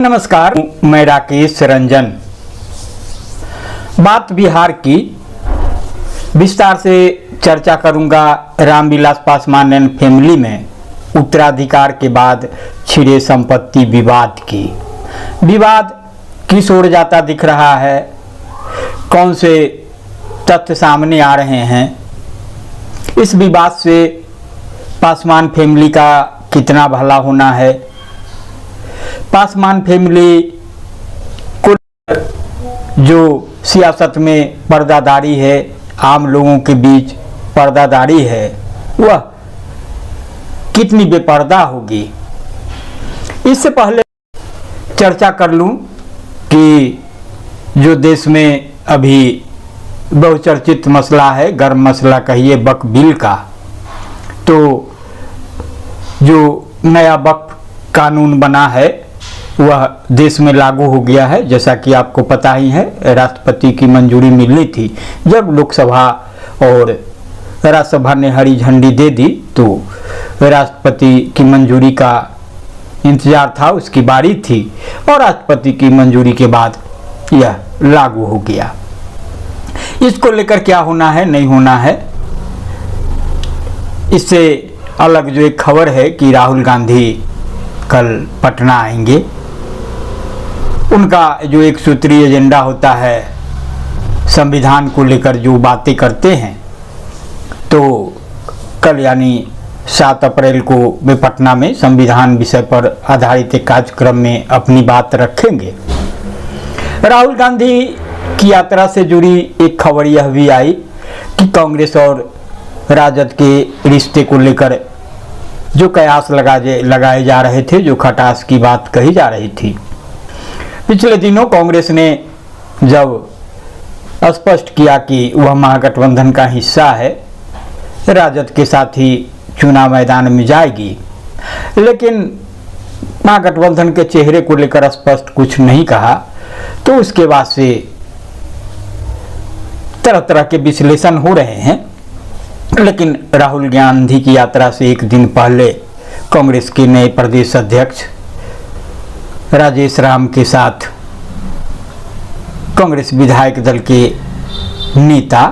नमस्कार, मैं राकेश रंजन। बात बिहार की विस्तार से चर्चा करूंगा। रामविलास पासवान एंड फैमिली में उत्तराधिकार के बाद छिड़े संपत्ति विवाद की। विवाद किस ओर जाता दिख रहा है, कौन से तथ्य सामने आ रहे हैं, इस विवाद से पासवान फैमिली का कितना भला होना है, पासवान फैमिली को जो सियासत में पर्दादारी है, आम लोगों के बीच पर्दादारी है, वह कितनी बेपर्दा होगी। इससे पहले चर्चा कर लूं कि जो देश में अभी बहुचर्चित मसला है, गर्म मसला कहिए, वक्फ बिल का, तो जो नया वक्फ कानून बना है वह देश में लागू हो गया है। जैसा कि आपको पता ही है, राष्ट्रपति की मंजूरी मिलनी थी। जब लोकसभा और राज्यसभा ने हरी झंडी दे दी तो राष्ट्रपति की मंजूरी का इंतजार था, उसकी बारी थी, और राष्ट्रपति की मंजूरी के बाद यह लागू हो गया। इसको लेकर क्या होना है, नहीं होना है, इससे अलग जो एक खबर है कि राहुल गांधी कल पटना आएंगे। उनका जो एक सूत्रीय एजेंडा होता है, संविधान को लेकर जो बातें करते हैं, तो कल यानी 7 अप्रैल को वे पटना में संविधान विषय पर आधारित एक कार्यक्रम में अपनी बात रखेंगे। राहुल गांधी की यात्रा से जुड़ी एक खबर यह भी आई कि कांग्रेस और राजद के रिश्ते को लेकर जो कयास लगाए जा रहे थे, जो खटास की बात कही जा रही थी, पिछले दिनों कांग्रेस ने जब स्पष्ट किया कि वह महागठबंधन का हिस्सा है, राजद के साथ ही चुनाव मैदान में जाएगी, लेकिन महागठबंधन के चेहरे को लेकर स्पष्ट कुछ नहीं कहा, तो उसके बाद से तरह तरह के विश्लेषण हो रहे हैं। लेकिन राहुल गांधी की यात्रा से एक दिन पहले कांग्रेस के नए प्रदेश अध्यक्ष राजेश राम के साथ कांग्रेस विधायक दल के नेता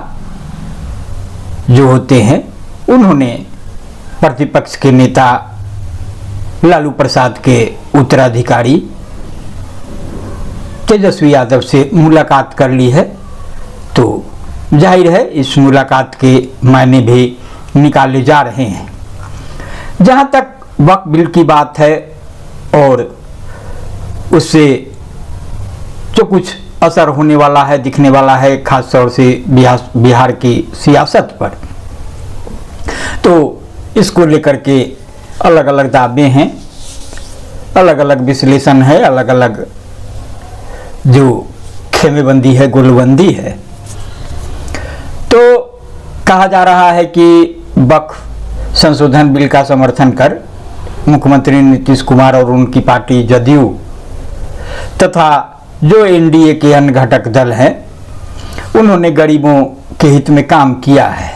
जो होते हैं, उन्होंने प्रतिपक्ष के नेता लालू प्रसाद के उत्तराधिकारी तेजस्वी यादव से मुलाकात कर ली है। तो जाहिर है इस मुलाकात के मायने भी निकाले जा रहे हैं। जहां तक वक्फ बिल की बात है और उससे जो कुछ असर होने वाला है, दिखने वाला है, खास तौर से बिहार की सियासत पर, तो इसको लेकर के अलग अलग दावे हैं, अलग अलग विश्लेषण है, अलग अलग जो खेमेबंदी है, गोलबंदी है। तो कहा जा रहा है कि वक्फ संशोधन बिल का समर्थन कर मुख्यमंत्री नीतीश कुमार और उनकी पार्टी जदयू तथा जो एनडीए के अन्य घटक दल हैं, उन्होंने गरीबों के हित में काम किया है।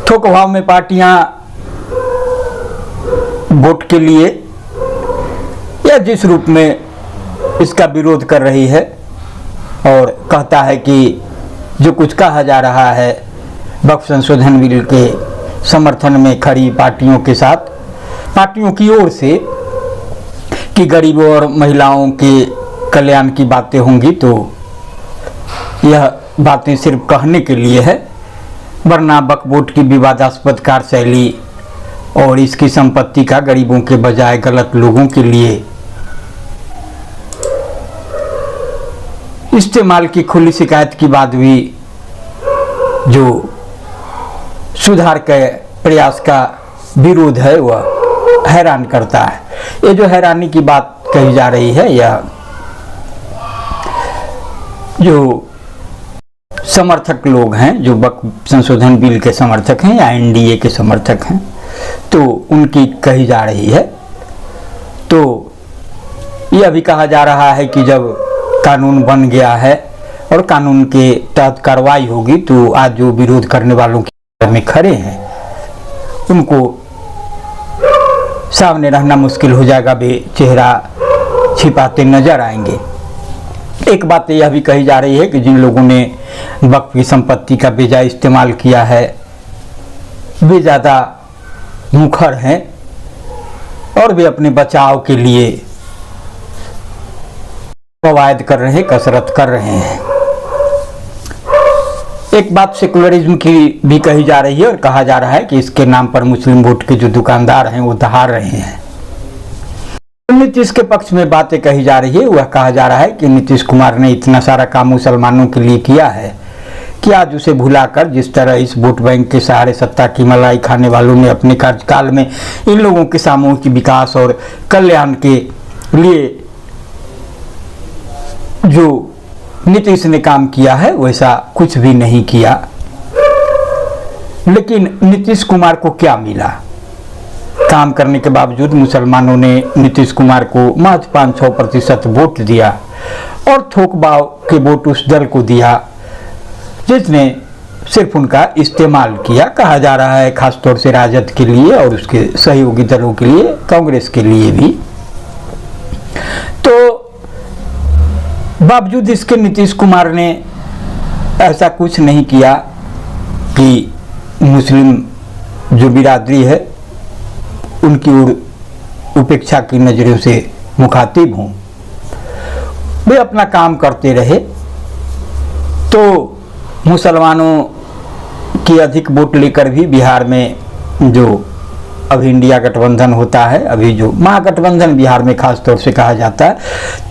थोक भाव में पार्टियां वोट के लिए या जिस रूप में इसका विरोध कर रही है और कहता है कि जो कुछ कहा जा रहा है वक्फ संशोधन बिल के समर्थन में खड़ी पार्टियों के साथ, पार्टियों की ओर से, कि गरीबों और महिलाओं के कल्याण की बातें होंगी, तो यह बातें सिर्फ कहने के लिए है, वरना वक्फ बोर्ड की विवादास्पद कार्यशैली और इसकी संपत्ति का गरीबों के बजाय गलत लोगों के लिए इस्तेमाल की खुली शिकायत के बाद भी जो सुधार के प्रयास का विरोध है वह हैरान करता है। ये जो हैरानी की बात कही जा रही है, यह जो समर्थक लोग हैं, जो वक्फ संशोधन बिल के समर्थक हैं या एनडीए के समर्थक हैं, तो उनकी कही जा रही है। तो यह भी कहा जा रहा है कि जब कानून बन गया है और कानून के तहत कार्रवाई होगी, तो आज जो विरोध करने वालों के में खड़े हैं उनको सामने रहना मुश्किल हो जाएगा, वे चेहरा छिपाते नजर आएंगे। एक बात यह भी कही जा रही है कि जिन लोगों ने वक्फ की संपत्ति का बेजाय इस्तेमाल किया है वे ज़्यादा मुखर हैं और वे अपने बचाव के लिए कवायद कर रहे हैं, कसरत कर रहे हैं। एक बात सेकुलरिज्म की भी कही जा रही है और कहा जा रहा है कि इसके नाम पर मुस्लिम वोट के जो दुकानदार हैं वो दहाड़ रहे हैं। नीतीश के पक्ष में बातें कही जा रही है, वह कहा जा रहा है कि नीतीश कुमार ने इतना सारा काम मुसलमानों के लिए किया है कि आज उसे भुलाकर जिस तरह इस वोट बैंक के सहारे सत्ता की मलाई खाने वालों ने अपने कार्यकाल में इन लोगों के सामूहिक विकास और कल्याण के लिए जो नीतीश ने काम किया है वैसा कुछ भी नहीं किया। लेकिन नीतीश कुमार को क्या मिला? काम करने के बावजूद मुसलमानों ने नीतीश कुमार को महज 5-6% वोट दिया और थोकबाव के वोट उस दल को दिया जिसने सिर्फ उनका इस्तेमाल किया। कहा जा रहा है खासतौर से राजद के लिए और उसके सहयोगी दलों के लिए, कांग्रेस के लिए भी। तो बावजूद इसके नीतीश कुमार ने ऐसा कुछ नहीं किया कि मुस्लिम जो बिरादरी है उनकी ओर उपेक्षा की नज़रों से मुखातिब हों। वे अपना काम करते रहे तो मुसलमानों की अधिक वोट लेकर भी बिहार में जो अभी इंडिया गठबंधन होता है, अभी जो महागठबंधन बिहार में खास तौर से कहा जाता है,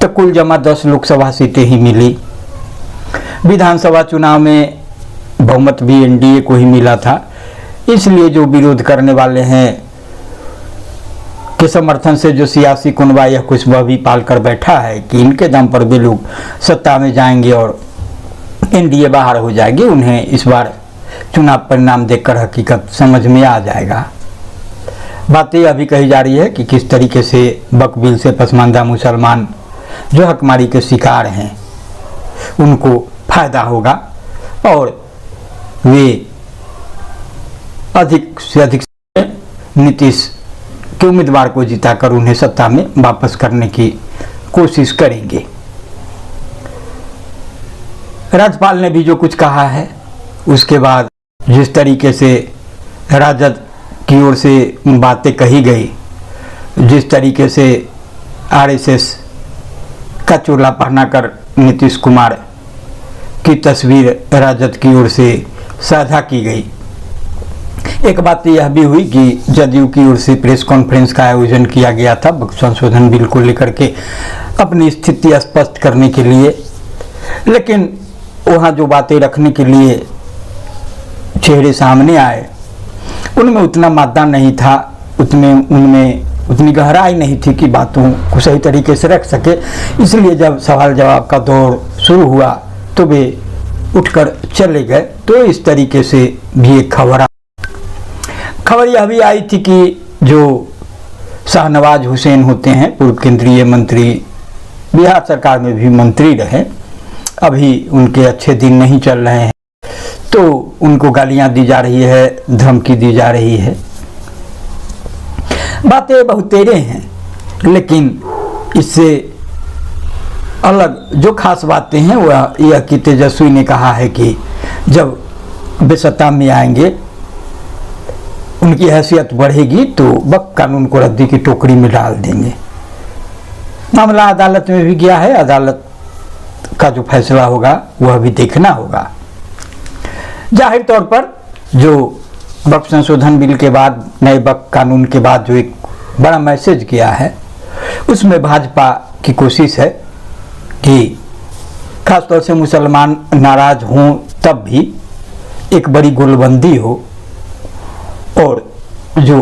तो कुल जमा 10 लोकसभा सीटें ही मिली। विधानसभा चुनाव में बहुमत भी एनडीए को ही मिला था। इसलिए जो विरोध करने वाले हैं के समर्थन से जो सियासी कुनबा यह कुछ वह भी पाल कर बैठा है कि इनके दम पर भी लोग सत्ता में जाएंगे और एनडीए बाहर हो जाएगी, उन्हें इस बार चुनाव परिणाम देखकर हकीकत समझ में आ जाएगा। बातें यह भी कही जा रही है कि किस तरीके से वक्फ बिल से पसमानदा मुसलमान जो हकमारी के शिकार हैं उनको फायदा होगा और वे अधिक से अधिक नीतीश के उम्मीदवार को जिताकर उन्हें सत्ता में वापस करने की कोशिश करेंगे। राज्यपाल ने भी जो कुछ कहा है उसके बाद जिस तरीके से राजद की ओर से बातें कही गई, जिस तरीके से आरएसएस का चोला पहनाकर नीतीश कुमार की तस्वीर राजद की ओर से साझा की गई। एक बात यह भी हुई कि जदयू की ओर से प्रेस कॉन्फ्रेंस का आयोजन किया गया था संशोधन बिल को लेकर के अपनी स्थिति स्पष्ट करने के लिए, लेकिन वहाँ जो बातें रखने के लिए चेहरे सामने आए उनमें उतना मादा नहीं था, उनमें उतनी गहराई नहीं थी कि बातों को सही तरीके से रख सके। इसलिए जब सवाल जवाब का दौर शुरू हुआ तो वे उठकर चले गए। तो इस तरीके से भी एक खबर यह भी आई थी कि जो शाहनवाज हुसैन होते हैं, पूर्व केंद्रीय मंत्री, बिहार सरकार में भी मंत्री रहे, अभी उनके अच्छे दिन नहीं चल रहे हैं तो उनको गालियां दी जा रही है, धमकी दी जा रही है। बातें बहुतेरे हैं, लेकिन इससे अलग जो खास बातें हैं वह यह कि तेजस्वी ने कहा है कि जब वे सत्ता में आएंगे उनकी हैसियत बढ़ेगी तो वक्फ कानून को रद्दी की टोकरी में डाल देंगे। मामला अदालत में भी गया है, अदालत का जो फैसला होगा वह भी देखना होगा। जाहिर तौर पर जो वक्फ संशोधन बिल के बाद, नए वक्फ कानून के बाद जो एक बड़ा मैसेज गया है उसमें भाजपा की कोशिश है कि खासतौर से मुसलमान नाराज हों तब भी एक बड़ी गोलबंदी हो और जो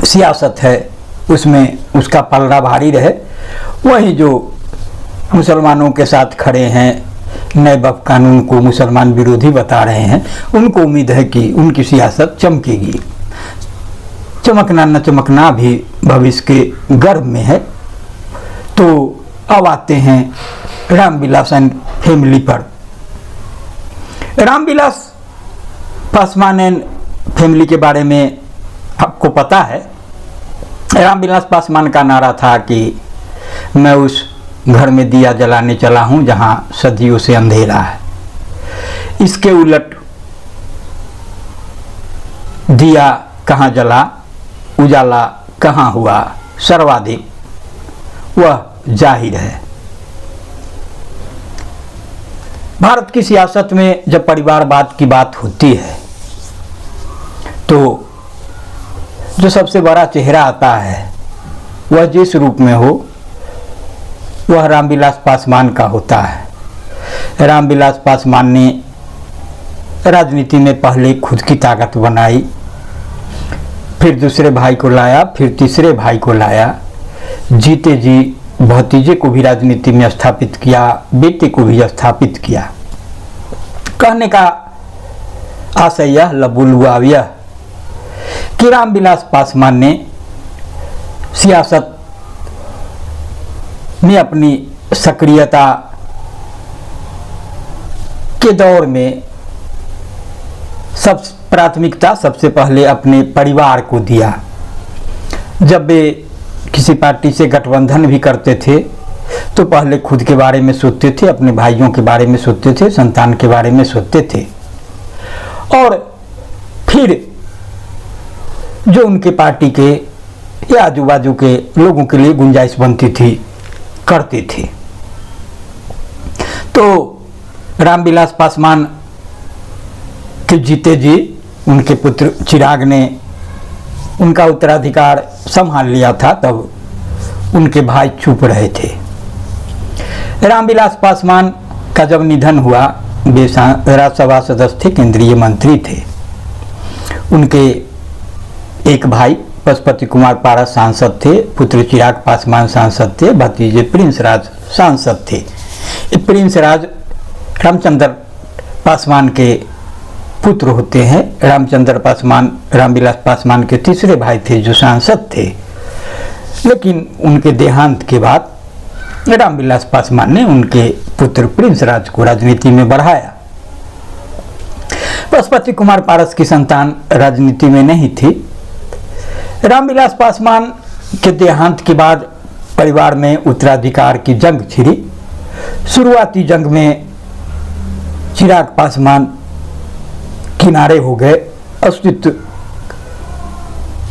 सियासत है उसमें उसका पलड़ा भारी रहे। वही जो मुसलमानों के साथ खड़े हैं, नए वक्फ कानून को मुसलमान विरोधी बता रहे हैं, उनको उम्मीद है कि उनकी सियासत चमकेगी। चमकना न चमकना भी भविष्य के गर्भ में है। तो अब आते हैं रामविलास एंड फैमिली पर। रामविलास पासवान एंड फैमिली के बारे में आपको पता है रामविलास पासवान का नारा था कि मैं उस घर में दिया जलाने चला हूं जहां सदियों से अंधेरा है। इसके उलट दिया कहां जला, उजाला कहां हुआ सर्वाधिक, वह जाहिर है। भारत की सियासत में जब परिवारवाद की बात होती है तो जो सबसे बड़ा चेहरा आता है वह जिस रूप में हो वह रामविलास पासवान का होता है। रामविलास पासवान ने राजनीति में पहले खुद की ताकत बनाई, फिर दूसरे भाई को लाया, फिर तीसरे भाई को लाया, जीते जी भतीजे को भी राजनीति में स्थापित किया, बेटे को भी स्थापित किया। कहने का आशय यह, लबुलुआव यह कि रामविलास पासवान ने सियासत में अपनी सक्रियता के दौर में सब प्राथमिकता सबसे पहले अपने परिवार को दिया। जब वे किसी पार्टी से गठबंधन भी करते थे तो पहले खुद के बारे में सोचते थे, अपने भाइयों के बारे में सोचते थे, संतान के बारे में सोचते थे, और फिर जो उनके पार्टी के या आजू बाजू के लोगों के लिए गुंजाइश बनती थी करते थे। तो रामविलास पासवान के जीते जी उनके पुत्र चिराग ने उनका उत्तराधिकार संभाल लिया था, तब उनके भाई चुप रहे थे। रामविलास पासवान का जब निधन हुआ, वे राज्यसभा सदस्य थे, केंद्रीय मंत्री थे। उनके एक भाई पशुपति कुमार पारस सांसद थे, पुत्र चिराग पासवान सांसद थे, भतीजे प्रिंस राज सांसद थे। प्रिंस राज रामचंद्र पासवान के पुत्र होते हैं। रामचंद्र पासवान रामविलास पासवान के तीसरे भाई थे जो सांसद थे, लेकिन उनके देहांत के बाद रामविलास पासवान ने उनके पुत्र प्रिंस राज को राजनीति में बढ़ाया। पशुपति कुमार पारस की संतान राजनीति में नहीं थी। रामविलास पासवान के देहांत के बाद परिवार में उत्तराधिकार की जंग छिड़ी। शुरुआती जंग में चिराग पासवान किनारे हो गए, अस्तित्व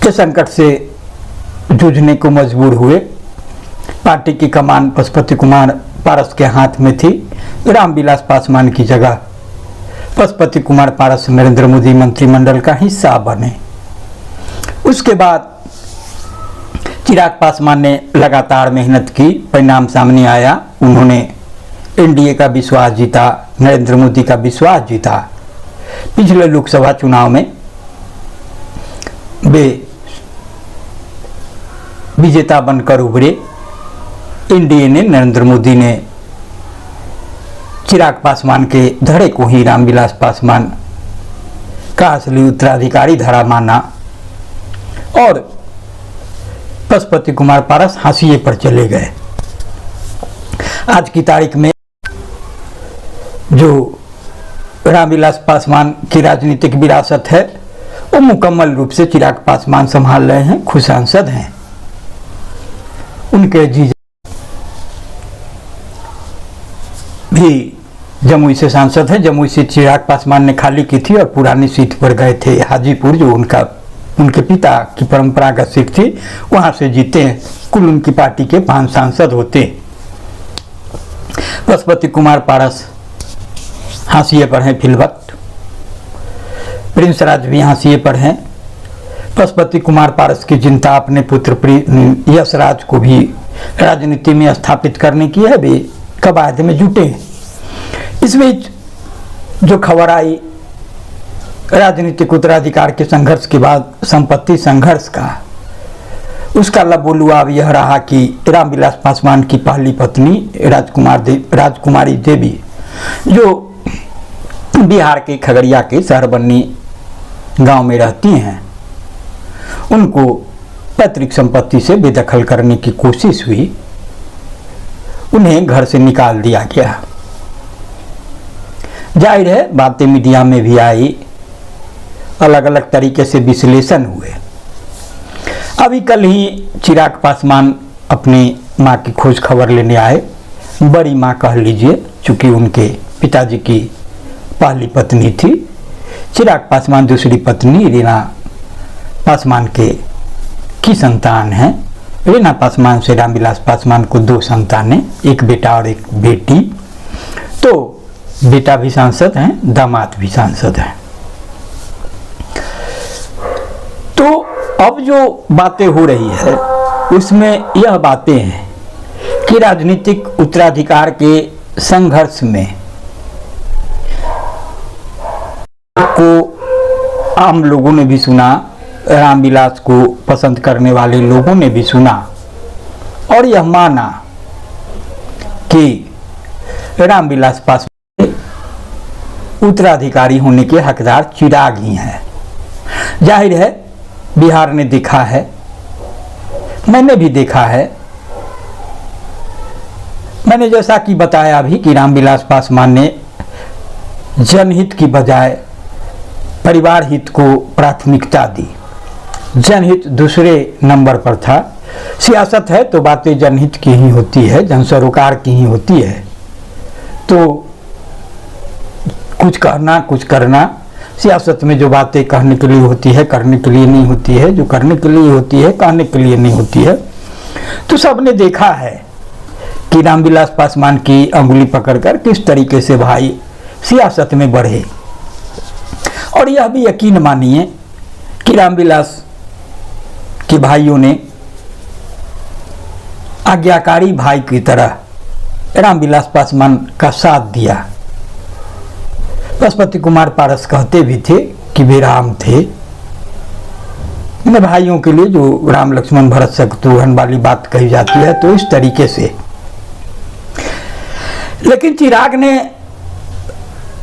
के संकट से जूझने को मजबूर हुए। पार्टी की कमान पशुपति कुमार पारस के हाथ में थी। रामविलास पासवान की जगह पशुपति कुमार पारस नरेंद्र मोदी मंत्रिमंडल का हिस्सा बने। उसके बाद चिराग पासवान ने लगातार मेहनत की, परिणाम सामने आया। उन्होंने एनडीए का विश्वास जीता, नरेंद्र मोदी का विश्वास जीता। पिछले लोकसभा चुनाव में वे विजेता बनकर उभरे। एनडीए ने, नरेंद्र मोदी ने चिराग पासवान के धड़े को ही रामविलास पासवान का असली उत्तराधिकारी धरा माना और पशुपति कुमार पारस हाशिए पर चले गए। आज की तारीख में जो रामविलास पासवान की राजनीतिक विरासत है वो मुकम्मल रूप से चिराग पासवान संभाल रहे हैं, खुद सांसद हैं। उनके जीजा भी जमुई से सांसद हैं। जमुई से चिराग पासवान ने खाली की थी और पुरानी सीट पर गए थे, हाजीपुर, जो उनके पिता की परंपरागत सीट थी, वहां से जीते। कुल उनकी पार्टी के 5 सांसद होते। पशुपति कुमार पारस हाशिए पर हैं फिलवक्त। प्रिंस राज भी हाशिए पर हैं। पशुपति कुमार पारस की चिंता अपने पुत्र यश राज को भी राजनीति में स्थापित करने की है। वे कवायद में जुटे हैं। इस बीच जो खबर आई राजनीतिक उत्तराधिकार के संघर्ष के बाद संपत्ति संघर्ष का, उसका लबोलुआव यह रहा कि रामविलास पासवान की पहली पत्नी राजकुमारी देवी, जो बिहार के खगड़िया के शहरबन्नी गांव में रहती हैं, उनको पैतृक संपत्ति से बेदखल करने की कोशिश हुई। उन्हें घर से निकाल दिया गया। जाहिर है बातें मीडिया में भी आई, अलग अलग तरीके से विश्लेषण हुए। अभी कल ही चिराग पासवान अपनी माँ की खोज खबर लेने आए। बड़ी माँ कह लीजिए, चूँकि उनके पिताजी की पहली पत्नी थी। चिराग पासवान दूसरी पत्नी रीना पासवान की संतान है। रीना पासवान से रामविलास पासवान को 2 संतानें, एक बेटा और एक बेटी। तो बेटा भी सांसद हैं, दामाद भी सांसद हैं। तो अब जो बातें हो रही है उसमें यह बातें हैं कि राजनीतिक उत्तराधिकार के संघर्ष में को आम लोगों ने भी सुना, रामविलास को पसंद करने वाले लोगों ने भी सुना और यह माना कि रामविलास पासवान उत्तराधिकारी होने के हकदार चिराग ही हैं। जाहिर है बिहार ने देखा है, मैंने भी देखा है। मैंने जैसा कि बताया अभी कि रामविलास पासवान ने जनहित की बजाय परिवार हित को प्राथमिकता दी। जनहित दूसरे नंबर पर था। सियासत है तो बातें जनहित की ही होती है, जन सरोकार की ही होती है। तो कुछ कहना कुछ करना, सियासत में जो बातें कहने के लिए होती है करने के लिए नहीं होती है, जो करने के लिए होती है कहने के लिए नहीं होती है। तो सबने देखा है कि रामविलास पासवान की अंगुली पकड़कर किस तरीके से भाई सियासत में बढ़े। और यह भी यकीन मानिए कि रामविलास के भाइयों ने आज्ञाकारी भाई की तरह रामविलास पासवान का साथ दिया। पशुपति कुमार पारस कहते भी थे कि वे राम थे। इन भाइयों के लिए जो राम लक्ष्मण भरत शत्रुघ्न वाली बात कही जाती है, तो इस तरीके से। लेकिन चिराग ने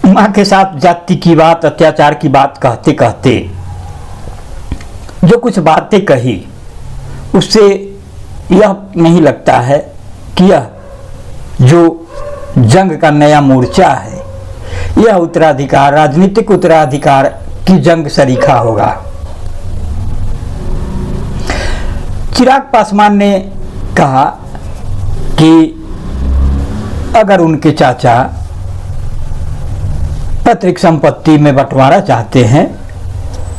मां के साथ जाति की बात, अत्याचार की बात कहते कहते जो कुछ बातें कही, उससे यह नहीं लगता है कि यह जो जंग का नया मोर्चा है, यह उत्तराधिकार, राजनीतिक उत्तराधिकार की जंग सरीखा होगा। चिराग पासवान ने कहा कि अगर उनके चाचा पैतृक संपत्ति में बंटवारा चाहते हैं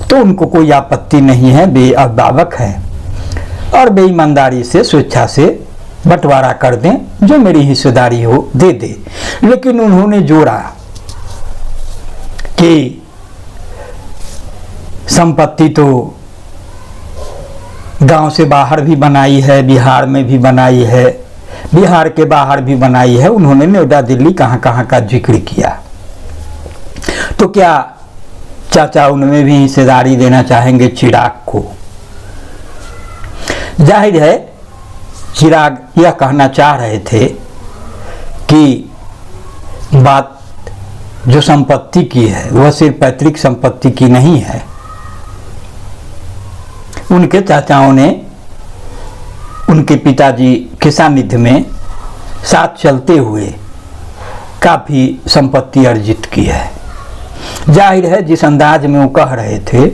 तो उनको कोई आपत्ति नहीं है, वे अभिभावक हैं और बेईमानदारी से स्वेच्छा से बंटवारा कर दें, जो मेरी हिस्सेदारी हो दे दे। लेकिन उन्होंने जोड़ा कि संपत्ति तो गांव से बाहर भी बनाई है, बिहार में भी बनाई है, बिहार के बाहर भी बनाई है। उन्होंने नोएडा, दिल्ली कहां कहां का जिक्र किया। तो क्या चाचा उनमें भी हिस्सेदारी देना चाहेंगे चिराग को? जाहिर है चिराग यह कहना चाह रहे थे कि बात जो संपत्ति की है वह सिर्फ पैतृक संपत्ति की नहीं है। उनके चाचाओं ने उनके पिताजी के सानिध्य में साथ चलते हुए काफी संपत्ति अर्जित की है। जाहिर है जिस अंदाज में वो कह रहे थे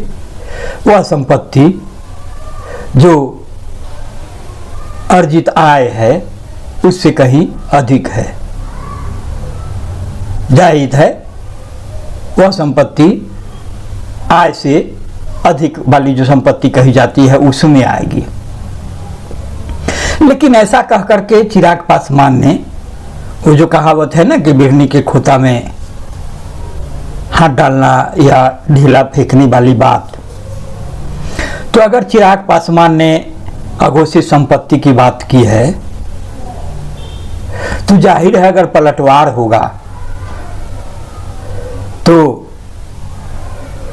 वह संपत्ति जो अर्जित आय है उससे कहीं अधिक है। जाहिर है वह संपत्ति आय से अधिक वाली जो संपत्ति कही जाती है उसमें आएगी। लेकिन ऐसा कह करके चिराग पासवान ने वो जो कहावत है ना कि बिरनी के खोता में हाथ डालना या ढीला फेंकने वाली बात, तो अगर चिराग पासवान ने अघोषित संपत्ति की बात की है तो जाहिर है अगर पलटवार होगा तो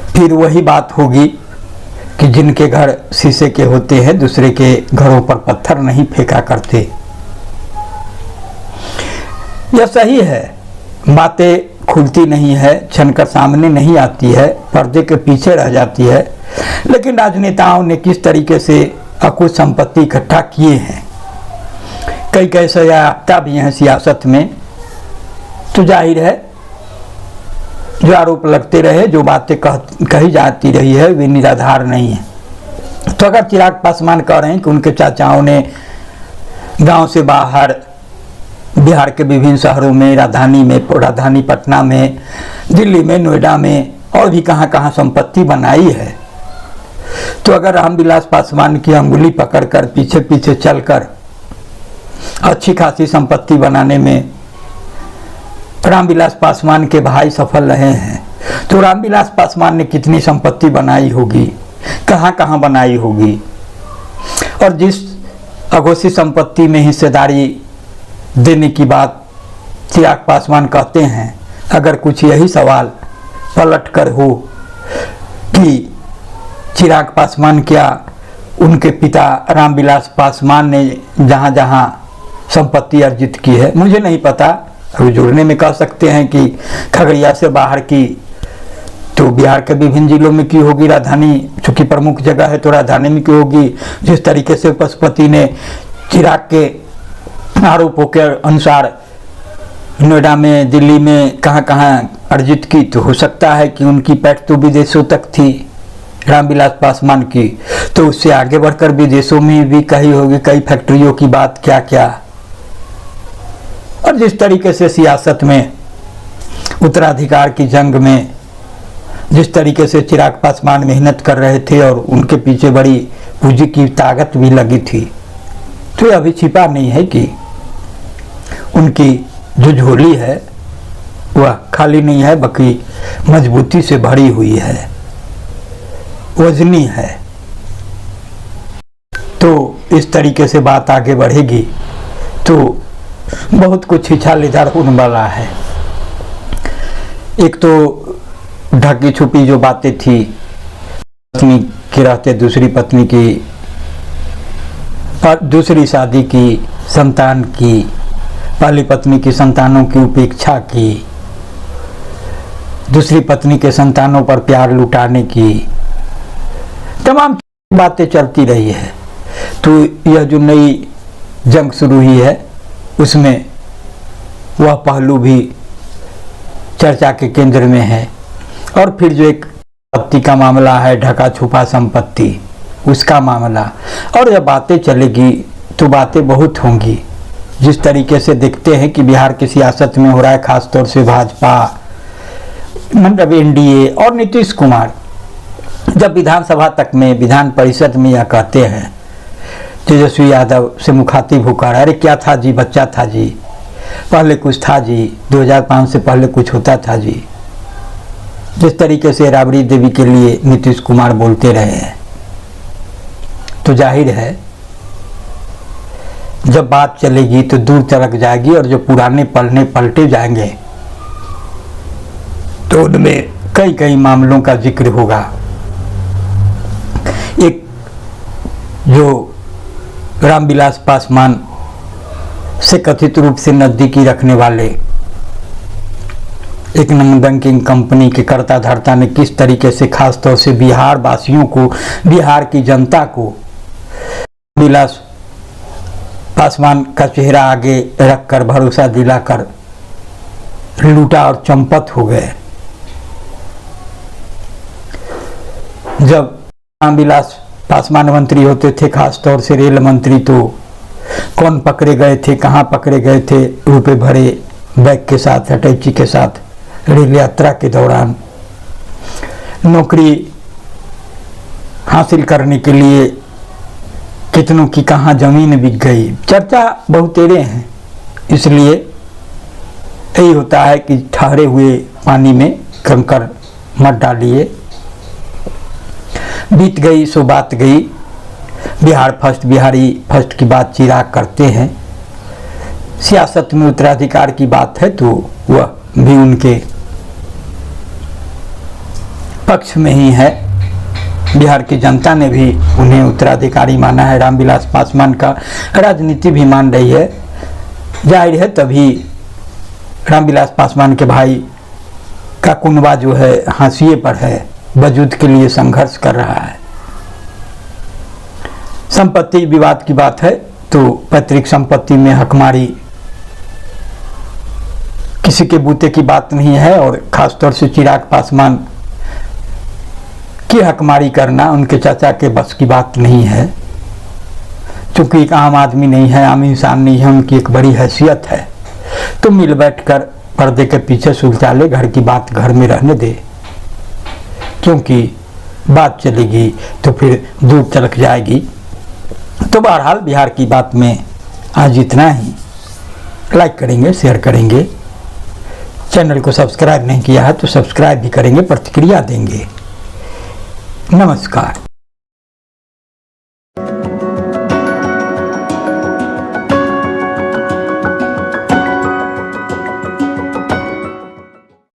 फिर वही बात होगी कि जिनके घर शीशे के होते हैं दूसरे के घरों पर पत्थर नहीं फेंका करते। यह सही है, बातें खुलती नहीं है, छनकर सामने नहीं आती है, पर्दे के पीछे रह जाती है। लेकिन राजनेताओं ने किस तरीके से अकुत संपत्ति इकट्ठा किए हैं, कई कैसे याफ्ता भी हैं सियासत में, तो जाहिर है जो आरोप लगते रहे, जो बातें कही जाती रही है वे निराधार नहीं है। तो अगर चिराग पासवान कह रहे हैं कि उनके चाचाओं ने गांव से बाहर बिहार के विभिन्न शहरों में, राजधानी पटना में, दिल्ली में, नोएडा में और भी कहां कहां संपत्ति बनाई है, तो अगर रामविलास पासवान की अंगुली पकड़कर पीछे पीछे चलकर अच्छी खासी संपत्ति बनाने में रामविलास पासवान के भाई सफल रहे हैं, तो रामविलास पासवान ने कितनी संपत्ति बनाई होगी, कहां कहां बनाई होगी। और जिस अघोषित संपत्ति में हिस्सेदारी देने की बात चिराग पासवान कहते हैं, अगर कुछ यही सवाल पलट कर हो कि चिराग पासवान क्या उनके पिता रामविलास पासवान ने जहां जहां संपत्ति अर्जित की है, मुझे नहीं पता। अभी जुड़ने में कह सकते हैं कि खगड़िया से बाहर की तो बिहार के विभिन्न जिलों में की होगी, राजधानी चूंकि प्रमुख जगह है तो राजधानी में की होगी। जिस तरीके से पशुपति ने चिराग के आरोपों के अनुसार नोएडा में, दिल्ली में कहां कहां अर्जित की, तो हो सकता है कि उनकी पैठ तो विदेशों तक थी रामविलास पासवान की, तो उससे आगे बढ़कर विदेशों में भी कही होगी कई फैक्ट्रियों की बात, क्या क्या। और जिस तरीके से सियासत में, उत्तराधिकार की जंग में जिस तरीके से चिराग पासवान मेहनत कर रहे थे और उनके पीछे बड़ी पूंजी की ताकत भी लगी थी, तो यह अभी छिपा नहीं है कि उनकी जो झोली है वह खाली नहीं है, बल्कि मजबूती से भरी हुई है, वजनी है। तो इस तरीके से बात आगे बढ़ेगी तो बहुत कुछ हिछालेदार होने वाला है। एक तो ढकी छुपी जो बातें थी, पत्नी के रहते दूसरी पत्नी की, दूसरी शादी की, संतान की, पहली पत्नी की संतानों की उपेक्षा की, दूसरी पत्नी के संतानों पर प्यार लुटाने की, तमाम बातें चलती रही है। तो यह जो नई जंग शुरू हुई है उसमें वह पहलू भी चर्चा के केंद्र में है। और फिर जो एक संपत्ति का मामला है, ढका छुपा संपत्ति, उसका मामला, और जब बातें चलेगी तो बातें बहुत होंगी। जिस तरीके से देखते हैं कि बिहार की सियासत में हो रहा है, खासतौर से भाजपा, मतलब एनडीए और नीतीश कुमार, जब विधानसभा तक में, विधान परिषद में यह कहते हैं तेजस्वी यादव से मुखातिब होकर, अरे क्या था जी, बच्चा था जी, पहले कुछ था जी, 2005 से पहले कुछ होता था जी, जिस तरीके से राबड़ी देवी के लिए नीतीश कुमार बोलते रहे हैं, तो जाहिर है जब बात चलेगी तो दूर तक जाएगी और जो पुराने पलने पलटे जाएंगे तो उनमें कई कई मामलों का जिक्र होगा। एक जो रामविलास पासवान से कथित रूप से नजदीकी रखने वाले एक नॉन बैंकिंग कंपनी के कर्ता धर्ता ने किस तरीके से खासतौर से बिहार वासियों को, बिहार की जनता को रामविलास पासवान का चेहरा आगे रखकर भरोसा दिलाकर लूटा और चंपत हो गए। जब रामविलास पासवान मंत्री होते थे, खासतौर से रेल मंत्री, तो कौन पकड़े गए थे, कहाँ पकड़े गए थे, रुपए भरे बैग के साथ, अटैची के साथ, रेल यात्रा के दौरान नौकरी हासिल करने के लिए कितनों की कहाँ जमीन बिक गई, चर्चा बहुतेरे हैं। इसलिए यही होता है कि ठहरे हुए पानी में कंकर मत डालिए। बीत गई सो बात गई, बिहार फर्स्ट, बिहारी फर्स्ट की बात चिराग करते हैं। सियासत में उत्तराधिकार की बात है तो वह भी उनके पक्ष में ही है। बिहार की जनता ने भी उन्हें उत्तराधिकारी माना है, रामविलास पासवान का राजनीति भी मान रही है। जाहिर है तभी रामविलास पासवान के भाई का कुनबा जो है हाशिए पर है, वजूद के लिए संघर्ष कर रहा है। संपत्ति विवाद की बात है तो पैतृक संपत्ति में हकमारी किसी के बूते की बात नहीं है। और खासतौर से चिराग पासवान की हकमारी करना उनके चाचा के बस की बात नहीं है, क्योंकि एक आम आदमी नहीं है, आम इंसान नहीं है, उनकी एक बड़ी हैसियत है। तो मिल बैठ कर पर्दे के पीछे सुलझा ले, घर की बात घर में रहने दे, क्योंकि बात चलेगी तो फिर दूर तलक जाएगी। तो बहरहाल बिहार की बात में आज इतना ही। लाइक करेंगे, शेयर करेंगे, चैनल को सब्सक्राइब नहीं किया है तो सब्सक्राइब भी करेंगे, प्रतिक्रिया देंगे। नमस्कार।